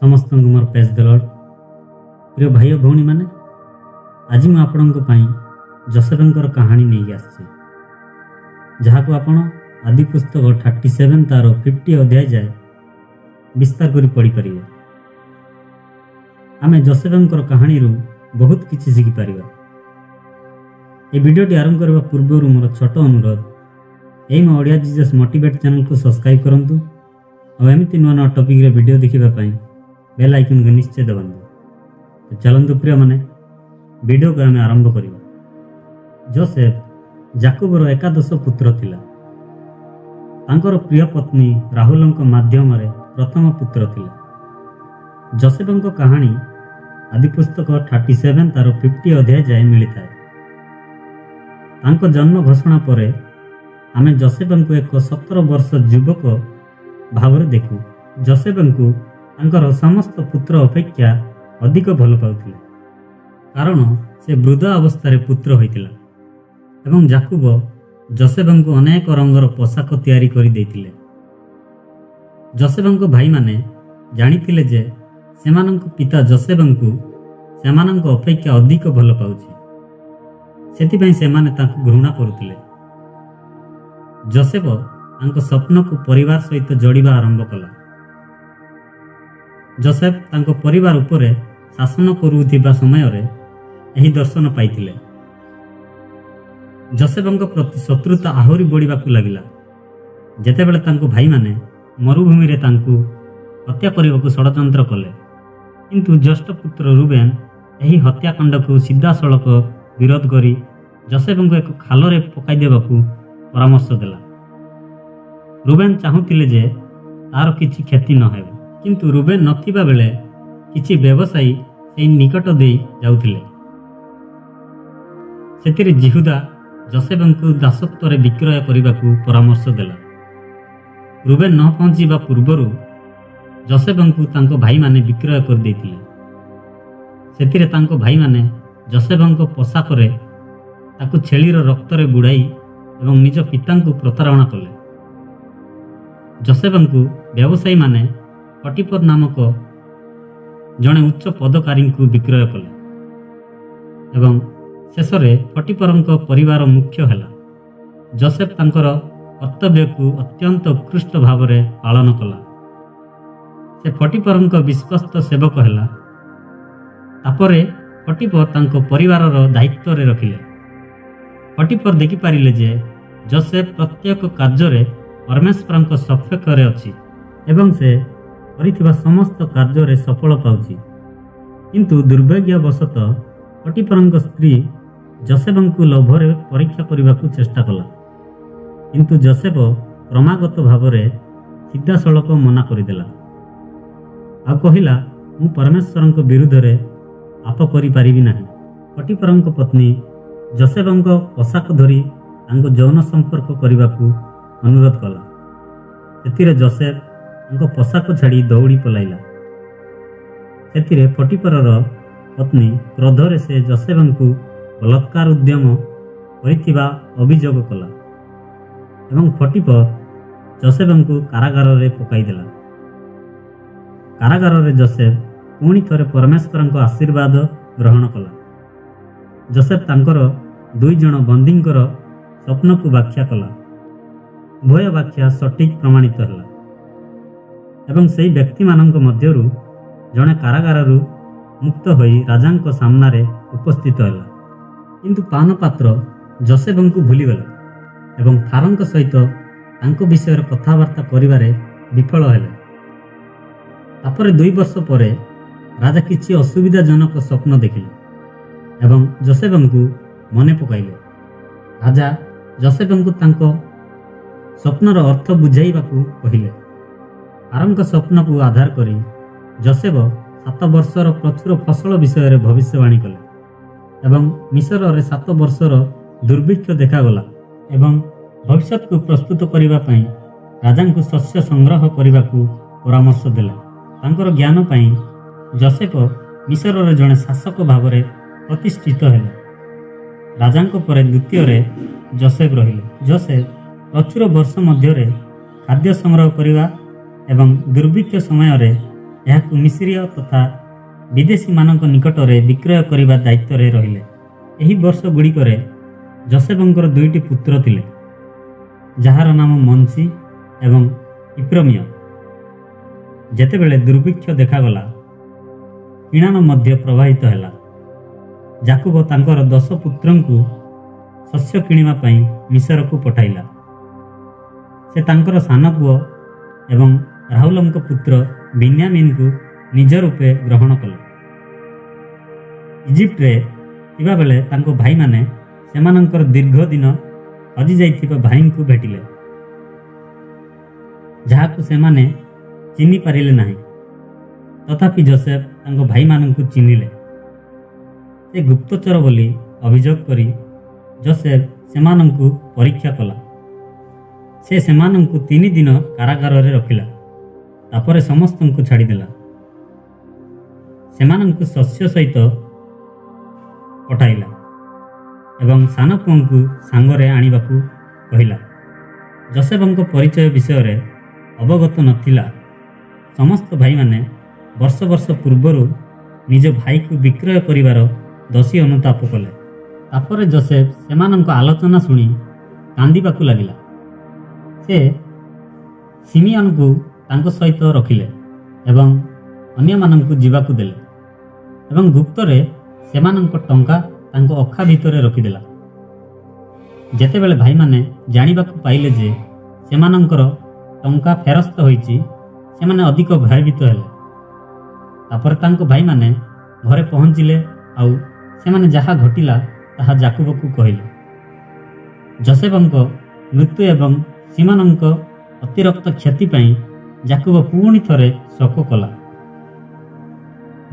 समस्त मोर praise the Lord. प्रिय भाई और भौणी मैंने आज मुझे आपण जोसेफर कहानी नहीं आसी जहाँ को आपण आदि पुस्तक 37 तार 50 अध्याय जाए विस्तार कर पढ़ी पारे। आमे जोसेफर कहानी रू बहुत किसी शिखिपर। ये वीडियोटी आरंभ करने पूर्व मोर छोट अनुरोध यही मो ओडिया जीजस मोटिवेट चैनल को सब्सक्राइब करूँ और एमती नुआ नुआ टॉपिक रे वीडियो देखापी बेल आइकन को निश्चय दबातु। तो चलतु प्रिय माने वीडियो को आम आरंभ करिबा। जोसेफ जाकोबर एकादश पुत्र थिला। तांकर प्रिय पत्नी राहुलंक माध्यम रे प्रथम पुत्र थिला। जोसेफंक कहानी आदि पुस्तक 37 तार 50 अध्याय जाए मिली थाए। तांको जन्म घोषणा परे आमे जोसेफंक एक 17 वर्ष युवक भावरे देखू। जोसेफंकु तांकर समस्त पुत्र अपेक्षा अधिक भल पाउथिले कारण से वृद्ध अवस्था पुत्र होइतिला एवं जाकुब जोसेफंकु अनेक रंगर पोशाक तैयारी करि दैथिले। जोसेफंक भाई माने जानिथिले जे सेमानंक पिता जोसेफंकु सेमानंक अपेक्षा अधिक भल पाउछि, सेति सेमाने तांको घृणा करुथिले। जोसेफ तांको स्वप्न को परिवार सहित जोड़िबा आरंभ कला। जोसेफ तांको परिवार उपरे शासन करुथिबा समय रे एही दर्शन पाइथिले। जोसेफंक प्रति शत्रुता आहुरी बढ़िबाकू लागिला जेतेबेले तांको भाई माने मरुभूमि रे तांको हत्या करबाकू षडयंत्र कले, किंतु ज्येष्ठ पुत्र रूबेन एही हत्याकांड को सीधा सड़क विरोध करी जोसेफंक एक खाल रे पकाई देबाकू परामर्श देला। रूबेन चाहूतिले जे तार किछि क्षति न हेबो, किंतु रूबेन नथिबा बेले किछि व्यवसायी सेई निकट देई जाउथिले। सेतिरे जिहुदा जोसेफंकु दासत्व रे विक्रय करिबाकू परामर्श देला। रूबेन न पहुंचीबा पूर्वरु जोसेफंकु तांको भाई माने विक्रय कर देथिले। सेतिरे तांको भाई माने जोसेफंक पोशाक रे ताकू छेलीर रक्त रे बुड़ाई एवं निज पितांकु प्रतारणा कले। जोसेफंकु व्यवसायी माने पटिपर नामक जड़े उच्च पदकारी को विक्रय कले एवं शेष में पटिपरंक परिवार मुख्य हैला। जोसेफ तांकर कर्तव्य को अत्यंत उत्कृष्ट भाव में पालन कला। से पटिपरंक विश्वस्त सेवक हैला। तापरे पटिपर तांको परिवार दायित्व रे रखिले। पटिपर देखि पारिले जे जोसेफ प्रत्येक कार्य रे परमेश्वरंक सपेक्ष रे अछि एवं से करिथिबा समस्त कार्य रे सफल पाउछि, किंतु दुर्भाग्यवशतः पटिपरंक स्त्री जोसेफंकु लोभरे परीक्षा करबाकू चेष्टा कला, किंतु जोसेफ क्रमागत भाव में सीधा सड़क मना करदेला। आ कहिला मु परमेश्वरंक विरुद्ध रे पाप करि पारिबि नाही। पटिपरंक पत्नी जोसेफंक पोशाक धरी तांको यौन संपर्क करबाकू अनुरोध कला। सेतिरे जोसेफ तांको पोशाक छाड़ी दौड़ी पलाइला। सेतिरे पटिपरर पत्नी क्रोधरे से जोसेफंकु बलात्कार उद्यम करिथिबा अभियोग कला एवं पटिपर जोसेफंकु कारागार रे पकाई देला। कारागार रे जोसेफ पुणी थरे परमेश्वरंक आशीर्वाद ग्रहण कला। जोसेफ तांकर 2 जण बंदींकर स्वप्न को व्याख्या कला। उभय व्याख्या सटीक प्रमाणित है एवं से व्यक्ति मानक मध्यरु जड़े कारागार मुक्त होई राजांक सामने उपस्थित है, किंतु पान पात्र जोसेफंकु भूलीगला एवं फारंक सहित तांको विषय कथबार्ता करिबारे विफल हेले। तापर 2 वर्ष परे राजा किछि असुविधाजनक स्वप्न देखिले एवं जोसेफंकु मने पकाइले। राजा जोसेफंकु तांको स्वप्नर अर्थ बुझाइबाकू कहिले। फारंक स्वप्न को आधार करी जोसेफ 7 वर्षर प्रचुर फसल विषय भविष्यवाणी कले एवं मिस्र रे 7 वर्षर दुर्भिक्ष देखागला एवं भविष्य को प्रस्तुत करिबा पई राजा को शस्य संग्रह करने परामर्श देला। तांकर ज्ञान पई जोसेफ मिस्र रे जड़े शासक भाव में प्रतिष्ठित हेले। राजांको परे द्वितीय रे जोसेफ रहिले। जोसेफ प्रचुर वर्ष मध्य खाद्य संग्रह करने एवं दुर्भिक्ष समय ଏହାକୁ ମିଶ୍ରୀୟ ତଥା ବିଦେଶୀମାନଙ୍କ ନିକଟରେ ବିକ୍ରୟ କରିବା ଦାୟିତ୍ୱରେ ରହିଲେ। ଏହି ବର୍ଷ ଗୁଡ଼ିକରେ ଯୋସେଫଙ୍କର 2ଟି ପୁତ୍ର ଥିଲେ, ଯାହାର ନାମ ମନସି ଏବଂ ଇପ୍ରମିୟ। ଯେତେବେଳେ ଦୁର୍ଭିକ୍ଷ ଦେଖାଗଲା, କିଣାଣ ମଧ୍ୟ ପ୍ରବାହିତ ହେଲା, ଯାକୁବ ତାଙ୍କର 10 ପୁତ୍ରଙ୍କୁ ଶସ୍ୟ କିଣିବା ପାଇଁ ମିଶରକୁ ପଠାଇଲା। ସେ ତାଙ୍କର ସାନ ପୁଅ ଏବଂ ରାହୁଲଙ୍କ ପୁତ୍ର ବିନ୍ୟାମିନଙ୍କୁ ନିଜ ରୂପେ ଗ୍ରହଣ କଲେ। ଇଜିପ୍ଟରେ ଥିବାବେଳେ ତାଙ୍କ ଭାଇମାନେ ସେମାନଙ୍କର ଦୀର୍ଘ ଦିନ ହଜିଯାଇଥିବା ଭାଇଙ୍କୁ ଭେଟିଲେ, ଯାହାକୁ ସେମାନେ ଚିହ୍ନି ପାରିଲେ ନାହିଁ। ତଥାପି ଯୋସେଫ ତାଙ୍କ ଭାଇମାନଙ୍କୁ ଚିହ୍ନିଲେ। ସେ ଗୁପ୍ତଚର ବୋଲି ଅଭିଯୋଗ କରି ଯୋସେଫ ସେମାନଙ୍କୁ ପରୀକ୍ଷା କଲା। ସେ ସେମାନଙ୍କୁ 3 ଦିନ କାରାଗାରରେ ରଖିଲା, ତାପରେ ସମସ୍ତଙ୍କୁ ଛାଡ଼ିଦେଲା। ସେମାନଙ୍କୁ ଶସ୍ୟ ସହିତ ପଠାଇଲା ଏବଂ ସାନ ପୁଅଙ୍କୁ ସାଙ୍ଗରେ ଆଣିବାକୁ କହିଲା। ଯୋସେଫଙ୍କ ପରିଚୟ ବିଷୟରେ ଅବଗତ ନଥିଲା। ସମସ୍ତ ଭାଇମାନେ ବର୍ଷ ବର୍ଷ ପୂର୍ବରୁ ନିଜ ଭାଇକୁ ବିକ୍ରୟ କରିବାର ଦୋଷୀ ଅନୁତାପ କଲେ। ତାପରେ ଯୋସେଫ ସେମାନଙ୍କ ଆଲୋଚନା ଶୁଣି କାନ୍ଦିବାକୁ ଲାଗିଲା। ସେ ସିମିୟନକୁ ତାଙ୍କ ସହିତ ରଖିଲେ ଏବଂ ଅନ୍ୟମାନଙ୍କୁ ଯିବାକୁ ଦେଲେ ଏବଂ ଗୁପ୍ତରେ ସେମାନଙ୍କ ଟଙ୍କା ତାଙ୍କ ଅଖା ଭିତରେ ରଖିଦେଲା। ଯେତେବେଳେ ଭାଇମାନେ ଜାଣିବାକୁ ପାଇଲେ ଯେ ସେମାନଙ୍କର ଟଙ୍କା ଫେରସ୍ତ ହୋଇଛି, ସେମାନେ ଅଧିକ ଭୟଭୀତ ହେଲେ। ତାପରେ ତାଙ୍କ ଭାଇମାନେ ଘରେ ପହଞ୍ଚିଲେ ଆଉ ସେମାନେ ଯାହା ଘଟିଲା ତାହା ଯାକୁବକୁ କହିଲେ। ଯୋସେଫଙ୍କ ମୃତ୍ୟୁ ଏବଂ ସେମାନଙ୍କ ଅତିରିକ୍ତ କ୍ଷତି ପାଇଁ ଯାକୁବ ପୁଣି ଥରେ ଶୋକ କଲା।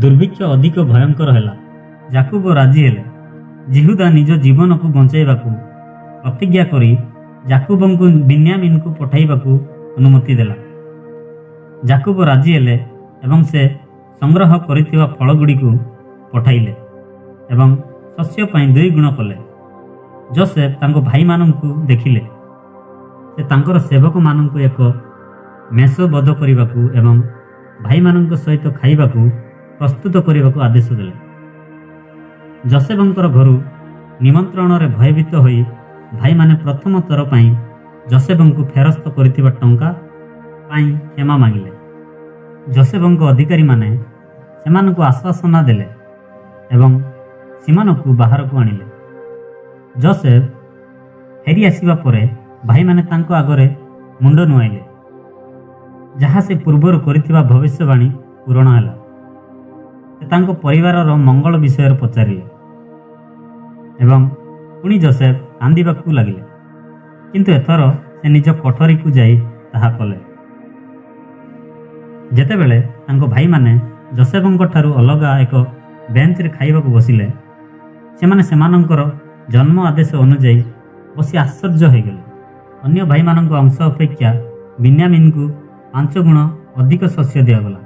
ଦୁର୍ଭିକ୍ଷ ଅଧିକ ଭୟଙ୍କର ହେଲା। ଯାକୁବ ରାଜି ହେଲେ। ଜିହୁଦା ନିଜ ଜୀବନକୁ ବଞ୍ଚାଇବାକୁ ପ୍ରତିଜ୍ଞା କରି ଯାକୁବଙ୍କୁ ବିନ୍ୟାମିନକୁ ପଠାଇବାକୁ ଅନୁମତି ଦେଲା। ଯାକୁବ ରାଜି ହେଲେ ଏବଂ ସେ ସଂଗ୍ରହ କରିଥିବା ଫଳଗୁଡ଼ିକୁ ପଠାଇଲେ ଏବଂ ଶସ୍ୟ ପାଇଁ 2 ଗୁଣ କଲେ। ଯୋସେଫ ତାଙ୍କ ଭାଇମାନଙ୍କୁ ଦେଖିଲେ। ସେ ତାଙ୍କର ସେବକମାନଙ୍କୁ ଏକ ମେଷ ବଧ କରିବାକୁ ଏବଂ ଭାଇମାନଙ୍କ ସହିତ ଖାଇବାକୁ ପ୍ରସ୍ତୁତ କରିବାକୁ ଆଦେଶ ଦେଲେ। ଯୋସେଫଙ୍କର ଘରୁ ନିମନ୍ତ୍ରଣରେ ଭୟଭୀତ ହୋଇ ଭାଇମାନେ ପ୍ରଥମ ଥର ପାଇଁ ଯୋସେଫଙ୍କୁ ଫେରସ୍ତ କରିଥିବା ଟଙ୍କା ପାଇଁ କ୍ଷମା ମାଗିଲେ। ଯୋସେଫଙ୍କ ଅଧିକାରୀମାନେ ସେମାନଙ୍କୁ ଆଶ୍ୱାସନା ଦେଲେ ଏବଂ ସେମାନଙ୍କୁ ବାହାରକୁ ଆଣିଲେ। ଯୋସେଫ ଫେରି ଆସିବା ପରେ ଭାଇମାନେ ତାଙ୍କ ଆଗରେ ମୁଣ୍ଡ ନୁଆଇଲେ, ଯାହା ସେ ପୂର୍ବରୁ କରିଥିବା ଭବିଷ୍ୟବାଣୀ ପୂରଣ ହେଲା। ସେ ତାଙ୍କ ପରିବାରର ମଙ୍ଗଳ ବିଷୟରେ ପଚାରିଲେ ଏବଂ ପୁଣି ଯୋସେଫ କାନ୍ଦିବାକୁ ଲାଗିଲେ, କିନ୍ତୁ ଏଥର ସେ ନିଜ କୋଠରୀକୁ ଯାଇ ତାହା କଲେ। ଯେତେବେଳେ ତାଙ୍କ ଭାଇମାନେ ଯୋସେଫଙ୍କ ଠାରୁ ଅଲଗା ଏକ ବେଞ୍ଚରେ ଖାଇବାକୁ ବସିଲେ, ସେମାନେ ସେମାନଙ୍କର ଜନ୍ମ ଆଦେଶ ଅନୁଯାୟୀ ବସି ଆଶ୍ଚର୍ଯ୍ୟ ହୋଇଗଲେ। ଅନ୍ୟ ଭାଇମାନଙ୍କ ଅଂଶ ଅପେକ୍ଷା ବିନ୍ୟାମିନକୁ 5 ଗୁଣ ଅଧିକ ଶସ୍ୟ ଦିଆଗଲା।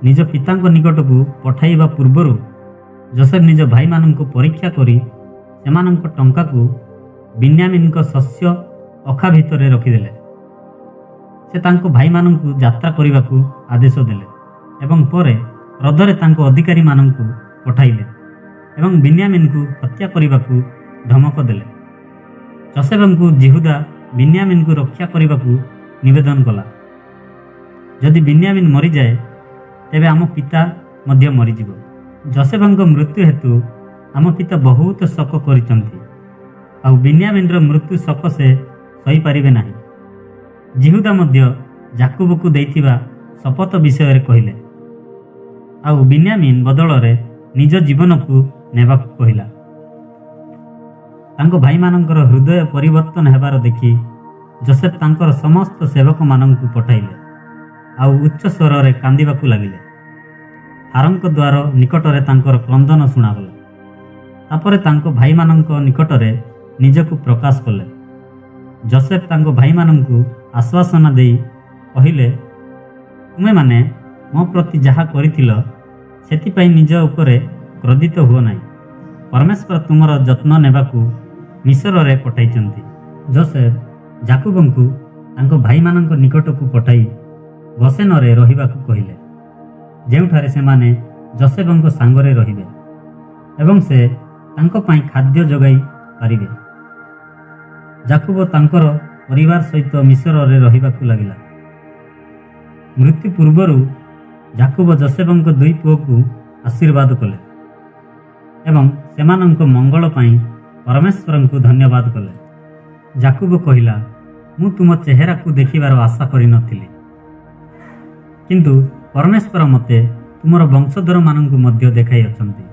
ନିଜ ପିତାଙ୍କ ନିକଟକୁ ପଠାଇବା ପୂର୍ବରୁ ଯୋସେଫ ନିଜ ଭାଇମାନଙ୍କୁ ପରୀକ୍ଷା କରି ସେମାନଙ୍କ ଟଙ୍କାକୁ ବିନ୍ୟାମିନଙ୍କ ଶସ୍ୟ ଅଖା ଭିତରେ ରଖିଦେଲେ। ସେ ତାଙ୍କ ଭାଇମାନଙ୍କୁ ଯାତ୍ରା କରିବାକୁ ଆଦେଶ ଦେଲେ ଏବଂ ପରେ କ୍ରୋଧରେ ତାଙ୍କ ଅଧିକାରୀମାନଙ୍କୁ ପଠାଇଲେ ଏବଂ ବିନ୍ୟାମିନକୁ ହତ୍ୟା କରିବାକୁ ଧମକ ଦେଲେ। ଯୋସେଫଙ୍କୁ ଜିହୁଦା ବିନ୍ୟାମିନକୁ ରକ୍ଷା କରିବାକୁ ନିବେଦନ କଲା। ଯଦି ବିନ୍ୟାମିନ ମରିଯାଏ, ତେବେ ଆମ ପିତା ମଧ୍ୟ ମରିଯିବ। ଯୋସେଫଙ୍କ ମୃତ୍ୟୁ ହେତୁ ଆମ ପିତା ବହୁତ ଶୋକ କରିଛନ୍ତି, ଆଉ ବିନ୍ୟାମିନର ମୃତ୍ୟୁ ଶୋକ ସେ ସହିପାରିବେ ନାହିଁ। ଜିହୁଦା ମଧ୍ୟ ଯାକୁବକୁ ଦେଇଥିବା ଶପଥ ବିଷୟରେ କହିଲେ, ଆଉ ବିନ୍ୟାମିନ ବଦଳରେ ନିଜ ଜୀବନକୁ ନେବାକୁ କହିଲା। ତାଙ୍କ ଭାଇମାନଙ୍କର ହୃଦୟ ପରିବର୍ତ୍ତନ ହେବାର ଦେଖି ଯୋସେଫ ତାଙ୍କର ସମସ୍ତ ସେବକମାନଙ୍କୁ ପଠାଇଲେ ଆଉ ଉଚ୍ଚ ସ୍ୱରରେ କାନ୍ଦିବାକୁ ଲାଗିଲେ। ଫାରୋଙ୍କ ଦ୍ୱାର ନିକଟରେ ତାଙ୍କର କ୍ରନ୍ଦନ ଶୁଣାଗଲା। ତାପରେ ତାଙ୍କ ଭାଇମାନଙ୍କ ନିକଟରେ ନିଜକୁ ପ୍ରକାଶ କଲେ। ଯୋସେଫ ତାଙ୍କ ଭାଇମାନଙ୍କୁ ଆଶ୍ୱାସନା ଦେଇ କହିଲେ, ତୁମେମାନେ ମୋ ପ୍ରତି ଯାହା କରିଥିଲ ସେଥିପାଇଁ ନିଜ ଉପରେ କ୍ରୋଧିତ ହୁଅ ନାହିଁ। ପରମେଶ୍ୱର ତୁମର ଯତ୍ନ ନେବାକୁ ମିଶରରେ ପଠାଇଛନ୍ତି। ଯୋସେଫ ଯାକୁବଙ୍କୁ ତାଙ୍କ ଭାଇମାନଙ୍କ ନିକଟକୁ ପଠାଇ ଗୋସେନରେ ରହିବାକୁ କହିଲେ ଯେଉଁଠାରେ ସେମାନେ ଯୋସେଫଙ୍କ ସାଙ୍ଗରେ ରହିବେ ଏବଂ ସେ ତାଙ୍କ ପାଇଁ ଖାଦ୍ୟ ଯୋଗାଇ ପାରିବେ। ଯାକୁବ ତାଙ୍କର ପରିବାର ସହିତ ମିଶରରେ ରହିବାକୁ ଲାଗିଲା। ମୃତ୍ୟୁ ପୂର୍ବରୁ ଯାକୁବ ଯୋସେଫଙ୍କ ଦୁଇ ପୁଅକୁ ଆଶୀର୍ବାଦ କଲେ ଏବଂ ସେମାନଙ୍କ ମଙ୍ଗଳ ପାଇଁ ପରମେଶ୍ୱରଙ୍କୁ ଧନ୍ୟବାଦ କଲେ। ଯାକୁବ କହିଲା, ମୁଁ ତୁମ ଚେହେରାକୁ ଦେଖିବାର ଆଶା କରିନଥିଲି, କିନ୍ତୁ ପରମେଶ୍ୱର ମୋତେ ତୁମର ବଂଶଧରମାନଙ୍କୁ ମଧ୍ୟ ଦେଖାଇ ଅଛନ୍ତି।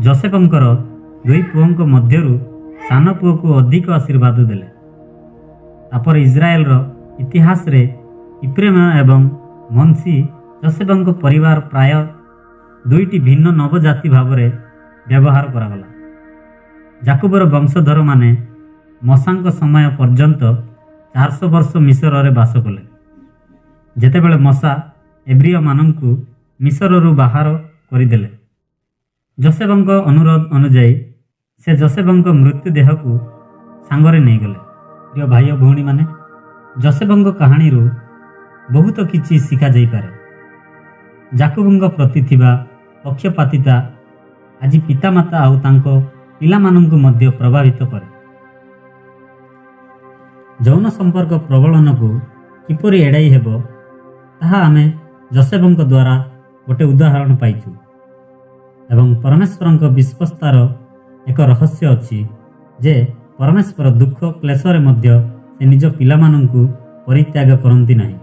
ଯୋସେଫଙ୍କର ଦୁଇ ପୁଅଙ୍କ ମଧ୍ୟରୁ ସାନ ପୁଅକୁ ଅଧିକ ଆଶୀର୍ବାଦ ଦେଲେ। ତାପରେ ଇସ୍ରାଏଲର ଇତିହାସରେ ଇଫ୍ରେମ ଏବଂ ମନସି ଯୋସେଫଙ୍କ ପରିବାର ପ୍ରାୟ ଦୁଇଟି ଭିନ୍ନ ନବଜାତି ଭାବରେ ବ୍ୟବହାର କରାଗଲା। ଯାକୁବର ବଂଶଧରମାନେ ମଶାଙ୍କ ସମୟ ପର୍ଯ୍ୟନ୍ତ 400 ବର୍ଷ ମିଶରରେ ବାସ କଲେ। ଯେତେବେଳେ ମଶା ଏବ୍ରିୟମାନଙ୍କୁ ମିଶରରୁ ବାହାର କରିଦେଲେ, ଯୋସେଫଙ୍କ ଅନୁରୋଧ ଅନୁଯାୟୀ ସେ ଯୋସେଫଙ୍କ ମୃତ୍ୟୁଦେହକୁ ସାଙ୍ଗରେ ନେଇଗଲେ। ପ୍ରିୟ ଭାଇ ଓ ଭଉଣୀମାନେ, ଯୋସେଫଙ୍କ କାହାଣୀରୁ ବହୁତ କିଛି ଶିଖାଯାଇପାରେ। ଯାକୁବଙ୍କ ପ୍ରତି ଥିବା ପକ୍ଷପାତିତା ଆଜି ପିତାମାତା ଆଉ ତାଙ୍କ ପିଲାମାନଙ୍କୁ ମଧ୍ୟ ପ୍ରଭାବିତ କରେ। ଯୌନ ସମ୍ପର୍କ ପ୍ରବଳନକୁ କିପରି ଏଡ଼ାଇ ହେବ, ତାହା ଆମେ ଯୋସେଫଙ୍କ ଦ୍ୱାରା ଗୋଟେ ଉଦାହରଣ ପାଇଛୁ। ଏବଂ ପରମେଶ୍ୱରଙ୍କ ବିଶ୍ୱସ୍ତାର ଏକ ରହସ୍ୟ ଅଛି ଯେ ପରମେଶ୍ୱର ଦୁଃଖ କ୍ଲେଶରେ ମଧ୍ୟ ସେ ନିଜ ପିଲାମାନଙ୍କୁ ପରିତ୍ୟାଗ କରନ୍ତି ନାହିଁ।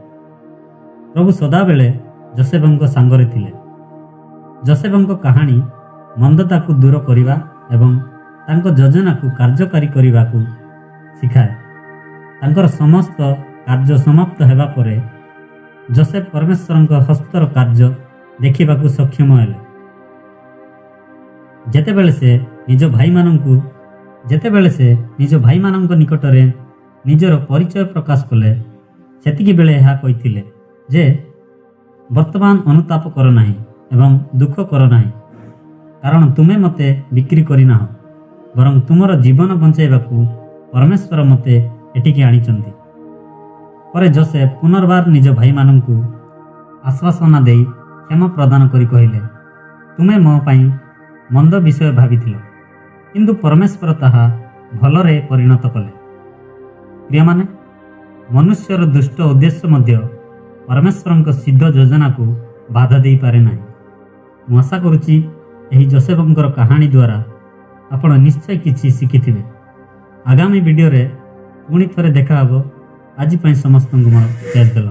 ପ୍ରଭୁ ସଦାବେଳେ ଯୋସେଫଙ୍କ ସାଙ୍ଗରେ ଥିଲେ। ଯୋସେଫଙ୍କ କାହାଣୀ ମନ୍ଦତାକୁ ଦୂର କରିବା ଏବଂ ତାଙ୍କ ଯୋଜନାକୁ କାର୍ଯ୍ୟକାରୀ କରିବାକୁ ଶିଖାଏ। ତାଙ୍କର ସମସ୍ତ କାର୍ଯ୍ୟ ସମାପ୍ତ ହେବା ପରେ ଯୋସେଫ ପରମେଶ୍ୱରଙ୍କ ହସ୍ତର କାର୍ଯ୍ୟ ଦେଖିବାକୁ ସକ୍ଷମ ହେଲେ। ଯେତେବେଳେ ସେ ନିଜ ଭାଇମାନଙ୍କ ନିକଟରେ ନିଜର ପରିଚୟ ପ୍ରକାଶ କଲେ, ସେତିକିବେଳେ ଏହା କହିଥିଲେ ଯେ ବର୍ତ୍ତମାନ ଅନୁତାପ କର ନାହିଁ ଏବଂ ଦୁଃଖ କର ନାହିଁ, କାରଣ ତୁମେ ମୋତେ ବିକ୍ରି କରିନାହ, ବରଂ ତୁମର ଜୀବନ ବଞ୍ଚାଇବାକୁ ପରମେଶ୍ୱର ମୋତେ ଏଠିକି ଆଣିଛନ୍ତି। ପରେ ଯୋସେଫ ପୁନର୍ବାର ନିଜ ଭାଇମାନଙ୍କୁ ଆଶ୍ୱାସନା ଦେଇ କ୍ଷମା ପ୍ରଦାନ କରି କହିଲେ, ତୁମେ ମୋ ପାଇଁ ମନ୍ଦ ବିଷୟ ଭାବିଥିଲ, କିନ୍ତୁ ପରମେଶ୍ୱର ତାହା ଭଲରେ ପରିଣତ କଲେ। ପ୍ରିୟମାନେ, ମନୁଷ୍ୟର ଦୁଷ୍ଟ ଉଦ୍ଦେଶ୍ୟ ମଧ୍ୟ ପରମେଶ୍ୱରଙ୍କ ସିଦ୍ଧ ଯୋଜନାକୁ ବାଧା ଦେଇପାରେ ନାହିଁ। ମୁଁ ଆଶା କରୁଛି ଏହି ଯୋସେଫଙ୍କର କାହାଣୀ ଦ୍ୱାରା ଆପଣ ନିଶ୍ଚୟ କିଛି ଶିଖିଥିବେ। ଆଗାମୀ ଭିଡ଼ିଓରେ ପୁଣି ଥରେ ଦେଖା ହେବ। ଆଜି ପାଇଁ ସମସ୍ତଙ୍କୁ ମୋର ଜୟ ଦେଲ।